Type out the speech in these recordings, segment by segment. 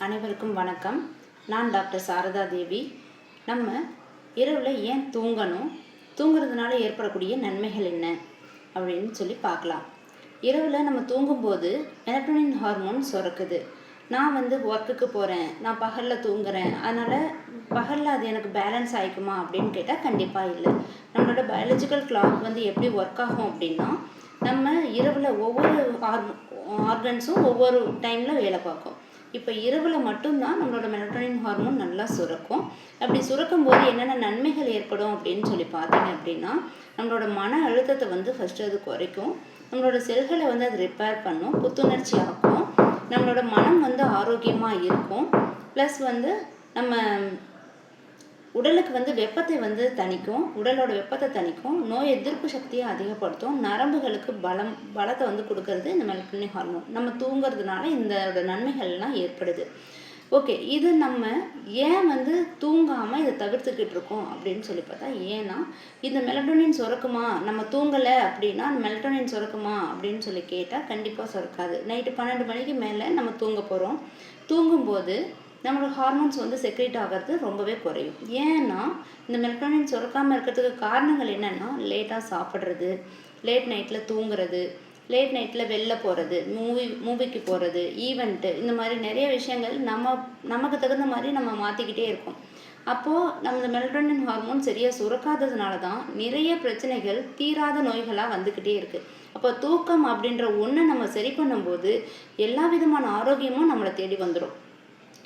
அனைவருக்கும் வணக்கம். நான் டாக்டர் சாரதா தேவி. நம்ம இரவில் ஏன் தூங்கணும், தூங்குறதுனால ஏற்படக்கூடிய நன்மைகள் என்ன அப்படின்னு சொல்லி பார்க்கலாம். இரவில் நம்ம தூங்கும்போது மெலட்டோனின் ஹார்மோன் சுரக்குது. நான் ஒர்க்குக்கு போகிறேன், நான் பகலில் தூங்குறேன், அதனால் பகலில் அது எனக்கு பேலன்ஸ் ஆகிக்குமா அப்படின்னு கேட்டால் கண்டிப்பாக இல்லை. நம்மளோட பயாலஜிக்கல் கிளாக் எப்படி ஒர்க் ஆகும் அப்படின்னா, நம்ம இரவில் ஒவ்வொரு ஆர்கன்ஸும் ஒவ்வொரு டைமில் வேலை பார்க்கும். இப்போ இரவில் மட்டும்தான் நம்மளோட மெலட்டோனின் ஹார்மோன் நல்லா சுரக்கும். அப்படி சுரக்கும் போது என்னென்ன நன்மைகள் ஏற்படும் அப்படின்னு சொல்லி பார்த்தீங்க அப்படின்னா, நம்மளோட மன அழுத்தத்தை ஃபஸ்ட்டு அது குறைக்கும். நம்மளோட செல்களை அது ரிப்பேர் பண்ணும், புத்துணர்ச்சி ஆக்கும். நம்மளோட மனம் ஆரோக்கியமாக இருக்கும். ப்ளஸ் நம்ம உடலுக்கு வெப்பத்தை தணிக்கும், உடலோட வெப்பத்தை தணிக்கும், நோய் எதிர்ப்பு சக்தியை அதிகப்படுத்தும், நரம்புகளுக்கு பலத்தை கொடுக்கறது இந்த மெலட்டோனின் ஹார்மோன். நம்ம தூங்குறதுனால இந்த நன்மைகள்லாம் ஏற்படுது. ஓகே, இது நம்ம ஏன் தூங்காமல் இதை தவிர்த்துக்கிட்டு இருக்கோம் அப்படின்னு சொல்லி பார்த்தா, ஏன்னா இந்த மெலட்டோனின் சுரக்குமா, நம்ம தூங்கலை அப்படின்னா மெலட்டோனின் சுரக்குமா அப்படின்னு சொல்லி கேட்டால் கண்டிப்பாக சுரக்காது. நைட்டு 12 மணிக்கு மேலே நம்ம தூங்க போகிறோம். தூங்கும்போது நம்மளோட ஹார்மோன்ஸ் செக்ரேட் ஆகிறது ரொம்பவே குறையும். ஏன்னா இந்த மெலட்டோனின் சுரக்காமல் இருக்கிறதுக்கு காரணங்கள் என்னென்னா, லேட்டாக சாப்பிட்றது, லேட் நைட்டில் தூங்குறது, லேட் நைட்டில் வெளில போகிறது, மூவிக்கு போகிறது, ஈவெண்ட்டு, இந்த மாதிரி நிறைய விஷயங்கள் நமக்கு தகுந்த மாதிரி நம்ம மாற்றிக்கிட்டே இருக்கோம். அப்போது நம்ம மெலட்டோனின் ஹார்மோன் சரியாக சுரக்காததுனால தான் நிறைய பிரச்சனைகள், தீராத நோய்களாக வந்துக்கிட்டே இருக்குது. அப்போ தூக்கம் அப்படின்ற ஒன்று நம்ம சரி பண்ணும்போது எல்லா விதமான ஆரோக்கியமும் நம்மளை தேடி வந்துடும்.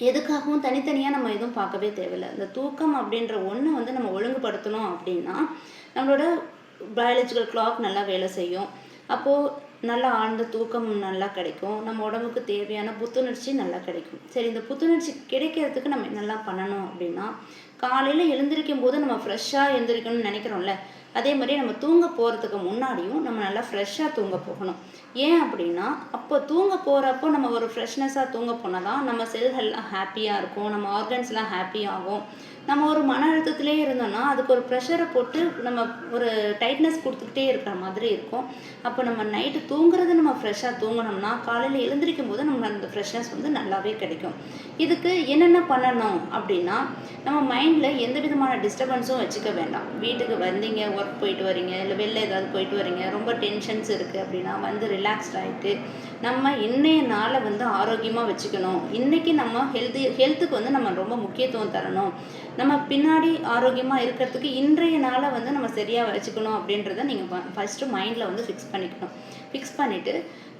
எதுக்காகவும் தனித்தனியாக நம்ம எதுவும் பார்க்கவே தேவையில்லை. இந்த தூக்கம் அப்படின்ற ஒன்று நம்ம ஒழுங்குபடுத்தணும் அப்படின்னா, நம்மளோட பயாலஜிக்கல் கிளாக் நல்லா வேலை செய்யும். அப்போது நல்லா ஆழ்ந்த தூக்கம் நல்லா கிடைக்கும். நம்ம உடம்புக்கு தேவையான புத்துணர்ச்சி நல்லா கிடைக்கும். சரி, இந்த புத்துணர்ச்சி கிடைக்கிறதுக்கு நம்ம என்னெல்லாம் பண்ணணும் அப்படின்னா, காலையில் எழுந்திரிக்கும் போது நம்ம ஃப்ரெஷ்ஷாக எழுந்திரிக்கணும்னு நினைக்கிறோம்ல, அதே மாதிரி நம்ம தூங்க போகிறதுக்கு முன்னாடியும் நம்ம நல்லா ஃப்ரெஷ்ஷாக தூங்க போகணும். ஏன் அப்படின்னா, அப்போ தூங்க போகிறப்போ நம்ம ஒரு ஃப்ரெஷ்னஸாக தூங்க போனால் தான் நம்ம செல்கள்லாம் ஹாப்பியாக இருக்கும், நம்ம ஆர்கன்ஸ்லாம் ஹாப்பியாகும். நம்ம ஒரு மன அழுத்தத்திலே இருந்தோம்னா அதுக்கு ஒரு ப்ரெஷரை போட்டு நம்ம ஒரு டைட்னஸ் கொடுத்துக்கிட்டே இருக்கிற மாதிரி இருக்கும். அப்போ நம்ம நைட்டு தூங்குறது நம்ம ஃப்ரெஷ்ஷாக தூங்கினோம்னா காலையில் எழுந்திரிக்கும் போது நம்ம அந்த ஃப்ரெஷ்னஸ் நல்லாவே கிடைக்கும். இதுக்கு என்னென்ன பண்ணணும் அப்படின்னா, நம்ம மைண்டில் எந்த விதமான டிஸ்டர்பன்ஸும் வச்சுக்க வேண்டாம். வீட்டுக்கு வந்தீங்க, ஒர்க் போயிட்டு வரீங்க, இல்லை வெளில ஏதாவது போயிட்டு வரீங்க, ரொம்ப டென்ஷன்ஸ் இருக்குது அப்படின்னா ரிலாக்ஸ்ட் ஆகிட்டு நம்ம இன்றைய நாளை ஆரோக்கியமாக வச்சுக்கணும். இன்றைக்கி நம்ம ஹெல்த்துக்கு நம்ம ரொம்ப முக்கியத்துவம் தரணும். நம்ம பின்னாடி ஆரோக்கியமாக இருக்கிறதுக்கு இன்றைய நாளை நம்ம சரியாக வச்சுக்கணும் அப்படின்றத நீங்கள் ஃபஸ்ட்டு மைண்டில் ஃபிக்ஸ் பண்ணிக்கணும். ஃபிக்ஸ் பண்ணிவிட்டு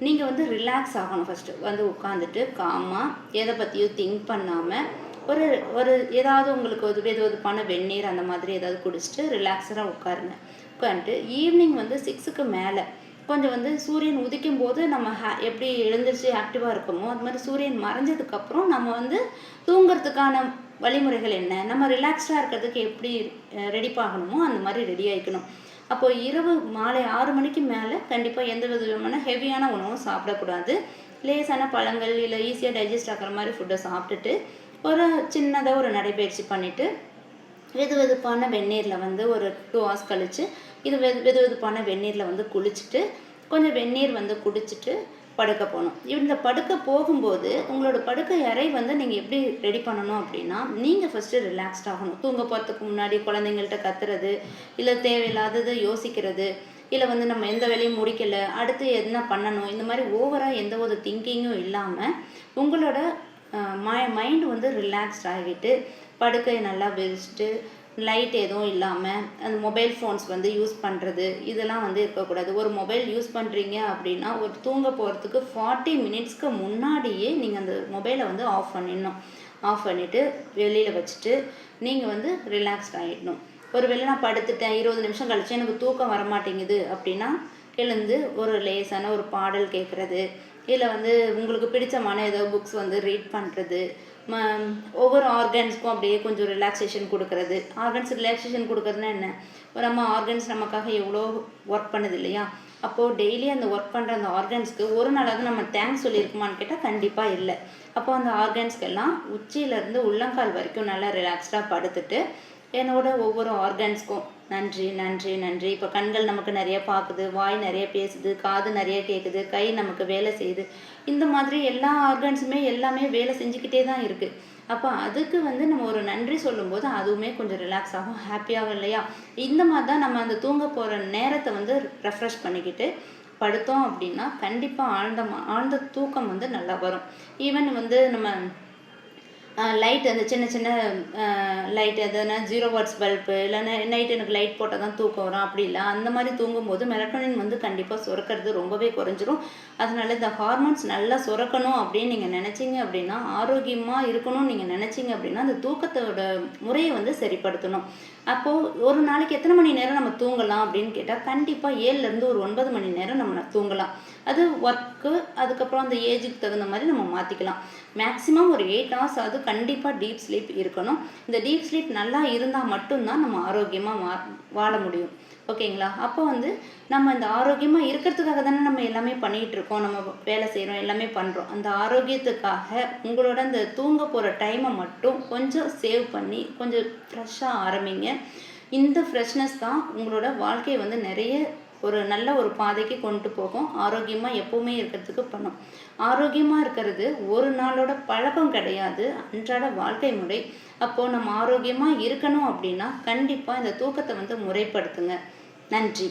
நீங்கள் ரிலாக்ஸ் ஆகணும். ஃபஸ்ட்டு உட்காந்துட்டு காமாக எதை பற்றியும் திங்க் பண்ணாமல் ஒரு ஏதாவது உங்களுக்கு வெது வெதுப்பான வெந்நீர் அந்த மாதிரி ஏதாவது குடிச்சிட்டு ரிலாக்ஸடாக உட்காந்துட்டு ஈவினிங் 6க்கு மேலே கொஞ்சம் சூரியன் உதிக்கும் போது நம்ம எப்படி எழுந்திரிச்சு ஆக்டிவாக இருக்கோமோ அது மாதிரி சூரியன் மறைஞ்சதுக்கப்புறம் நம்ம தூங்கிறதுக்கான வழிமுறைகள் என்ன, நம்ம ரிலாக்ஸ்டாக இருக்கிறதுக்கு எப்படி ரெடி ஆகணுமோ அந்த மாதிரி ரெடி ஆகிக்கணும். அப்போது இரவு மாலை 6 மணிக்கு மேலே கண்டிப்பாக எந்த விதமான ஹெவியான உணவும் சாப்பிடக்கூடாது. லேசான பழங்கள் இல்லை ஈஸியாக டைஜஸ்ட் ஆகிற மாதிரி ஃபுட்டை சாப்பிட்டுட்டு ஒரு சின்னதாக ஒரு நடைபயிற்சி பண்ணிவிட்டு வெது வெதுப்பான வெந்நீரில் ஒரு 2 hours கழித்து இது வெது வெதுப்பான வெந்நீரில் குளிச்சுட்டு கொஞ்சம் வெந்நீர் குடிச்சிட்டு படுக்க போகணும். இந்த படுக்க போகும்போது உங்களோட படுக்கை அறை நீங்கள் எப்படி ரெடி பண்ணணும் அப்படின்னா, நீங்கள் ஃபஸ்ட்டு ரிலாக்ஸ்ட் ஆகணும். தூங்க போகிறதுக்கு முன்னாடி குழந்தைங்கள்ட்ட கத்துறது, இல்லை தேவையில்லாதது யோசிக்கிறது, இல்லை நம்ம எந்த வேலையும் முடிக்கலை, அடுத்து என்ன பண்ணணும், இந்த மாதிரி ஓவராக எந்த ஒரு திங்கிங்கும் இல்லாமல் உங்களோட மைண்டு ரிலாக்ஸ்ட் ஆகிட்டு படுக்கையை நல்லா விரிச்சிட்டு லைட் எதுவும் இல்லாமல் அந்த மொபைல் ஃபோன்ஸ் யூஸ் பண்ணுறது இதெல்லாம் இருக்கக்கூடாது. ஒரு மொபைல் யூஸ் பண்ணுறீங்க அப்படின்னா ஒரு தூங்க போகிறதுக்கு 40 மினிட்ஸ்க்கு முன்னாடியே நீங்கள் அந்த மொபைலை ஆஃப் பண்ணிடணும். ஆஃப் பண்ணிவிட்டு வெளியில் வச்சுட்டு நீங்கள் ரிலாக்ஸ்ட் ஆகிடணும். ஒரு வேளை நான் படுத்துட்டேன் 20 நிமிஷம் கழிச்சு எனக்கு தூக்கம் வரமாட்டேங்குது அப்படின்னா எழுந்து ஒரு லேசான ஒரு பாடல் கேட்குறது, இல்லை உங்களுக்கு பிடிச்சமான ஏதோ புக்ஸ் ரீட் பண்ணுறது, ஒவ்வொரு ஆர்கன்ஸ்க்கும் அப்படியே கொஞ்சம் ரிலாக்ஸேஷன் கொடுக்கறது. ஆர்கன்ஸ் ரிலாக்ஸேஷன் கொடுக்கறதுனா என்ன, நம்ம ஆர்கன்ஸ் நமக்காக எவ்வளோ ஒர்க் பண்ணுது இல்லையா, அப்போது டெய்லி அந்த ஒர்க் பண்ணுற அந்த ஆர்கன்ஸ்க்கு ஒரு நாளாவது நம்ம தேங்க்ஸ் சொல்லியிருக்குமான்னு கேட்டால் கண்டிப்பாக இல்லை. அப்போது அந்த ஆர்கன்ஸ்க்கெல்லாம் உச்சியிலேருந்து உள்ளங்கால் வரைக்கும் நல்லா ரிலாக்ஸ்டாக படுத்துட்டு என்னோட ஒவ்வொரு ஆர்கன்ஸ்க்கும் நன்றி, நன்றி, நன்றி. இப்போ கண்கள் நமக்கு நிறைய பார்க்குது, வாய் நிறைய பேசுது, காது நிறைய கேட்குது, கை நமக்கு வேலை செய்யுது. இந்த மாதிரி எல்லா ஆர்கன்ஸுமே எல்லாமே வேலை செஞ்சுக்கிட்டே தான் இருக்குது. அப்போ அதுக்கு வந்து நம்ம ஒரு நன்றி சொல்லும்போது அதுவுமே கொஞ்சம் ரிலாக்ஸ் ஆகும், ஹாப்பியாகும் இல்லையா? இந்த மாதிரி தான் நம்ம அந்த தூங்க போகிற நேரத்தை வந்து ரெஃப்ரெஷ் பண்ணிக்கிட்டு படுத்தோம் அப்படின்னா கண்டிப்பாக ஆழ்ந்த தூக்கம் வந்து நல்லா வரும். ஈவன் வந்து நம்ம லைட் அந்த சின்ன சின்ன லைட் எதுனா 0 வாட்ஸ் பல்பு இல்லைன்னா நைட் எனக்கு லைட் போட்டால் தான் தூக்கம் வரும் அப்படி இல்லை. அந்த மாதிரி தூங்கும்போது மெலட்டோனின் வந்து கண்டிப்பாக சுரக்கிறது ரொம்பவே குறைஞ்சிரும். அதனால இந்த ஹார்மோன்ஸ் நல்லா சுரக்கணும் அப்படின்னு நீங்கள் நினச்சிங்க அப்படின்னா, ஆரோக்கியமாக இருக்கணும்னு நீங்கள் நினச்சிங்க அப்படின்னா அந்த தூக்கத்தோட முறையை வந்து சரிப்படுத்தணும். அப்போது ஒரு நாளைக்கு எத்தனை மணி நேரம் நம்ம தூங்கலாம் அப்படின்னு கேட்டால் கண்டிப்பாக 7லேருந்து ஒரு 9 மணி நேரம் நம்ம தூங்கலாம். அது ஒர்க்கு அதுக்கப்புறம் அந்த ஏஜுக்கு தகுந்த மாதிரி நம்ம மாற்றிக்கலாம். மேக்ஸிமம் ஒரு 8 ஹவர்ஸ் அது கண்டிப்பாக டீப் ஸ்லீப் இருக்கணும். இந்த டீப் ஸ்லீப் நல்லா இருந்தால் மட்டும்தான் நம்ம ஆரோக்கியமாக வாழ முடியும். ஓகேங்களா? அப்போ வந்து நம்ம இந்த ஆரோக்கியமாக இருக்கிறதுக்காக தானே நம்ம எல்லாமே பண்ணிகிட்டு இருக்கோம், நம்ம வேலை செய்கிறோம், எல்லாமே பண்ணுறோம். அந்த ஆரோக்கியத்துக்காக உங்களோட அந்த தூங்க போகிற டைமை மட்டும் கொஞ்சம் சேவ் பண்ணி கொஞ்சம் ஃப்ரெஷ்ஷாக ஆரம்பிங்க. இந்த ஃப்ரெஷ்னஸ் தான் உங்களோட வாழ்க்கையை வந்து நிறைய ஒரு நல்ல ஒரு பாதைக்கு கொண்டு போகும். ஆரோக்கியமாக எப்போவுமே இருக்கிறதுக்கு பண்ணும். ஆரோக்கியமாக இருக்கிறது ஒரு நாளோட பழக்கம் கிடையாது, அன்றாட வாழ்க்கை முறை. அப்போது நம்ம ஆரோக்கியமாக இருக்கணும் அப்படின்னா கண்டிப்பாக இந்த தூக்கத்தை வந்து முறைப்படுத்துங்க. நன்றி.